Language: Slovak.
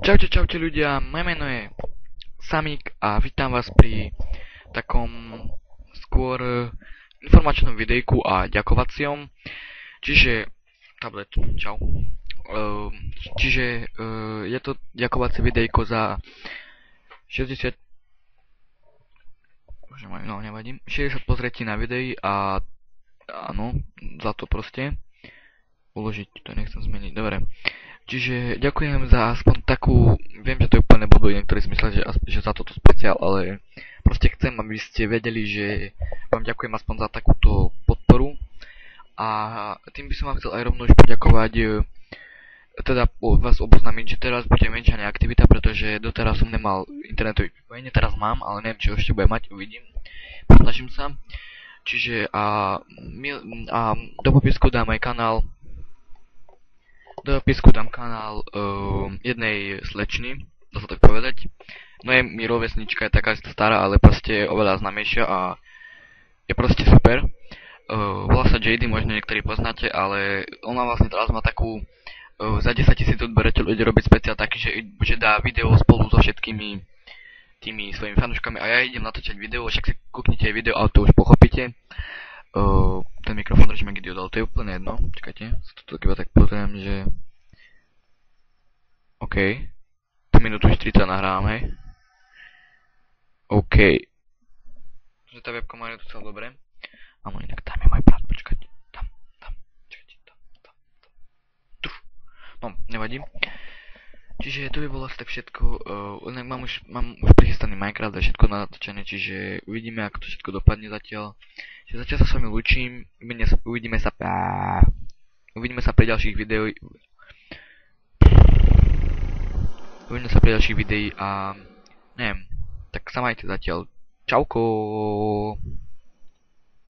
Čaute ľudia, moje meno je Samik a vítam vás pri takom skôr informačnom videjku a ďakovaciom. Čiže, tablet, čau. Je to ďakovacie videjko za 60, no nevadím, 60 pozretí na videi a áno, za to proste. Uložiť, to nechcem zmeniť, dobre. Čiže ďakujem za aspoň takú, viem, že to je úplne blbé, niektorí si myslia, že za toto speciál, ale proste chcem, aby ste vedeli, že vám ďakujem aspoň za takúto podporu a tým by som vám chcel aj rovno už poďakovať, teda vás oboznámiť, že teraz bude menšia neaktivita, pretože doteraz som nemal internetový pripojenie, teraz mám, ale neviem, či ho ešte bude mať, uvidím, posnažím sa. Čiže a do popisku dám aj kanál, jednej slečny, dá sa tak povedať. No je mi rovesnička, je taká stará, ale proste oveľa známejšia a je proste super. Volá sa JD, možno niektorí poznáte, ale ona vlastne teraz má takú za 10 000 odberateľov ide robiť speciál taký, že dá video spolu so všetkými tými svojimi fanúškami a ja idem natočiť video, však si kúknite aj video a to už pochopíte. Ten mikrofón držíme kde dal, to je úplne jedno, čakajte, sa to iba tak pozriem, že OK, tu minútu 40 nahrám, hej. OK, že tá webka má tu celé dobre. Áno, inak tam je môj brat, počkajte, tam, čakajte, tam. No, nevadí. Čiže to by bolo asi tak všetko, mám už prichystaný Minecraft a všetko natočené, čiže uvidíme, ako to všetko dopadne zatiaľ. Čiže zatiaľ sa s vami lúčim, uvidíme sa pri ďalších videí a neviem, tak sa majte zatiaľ. Čauko.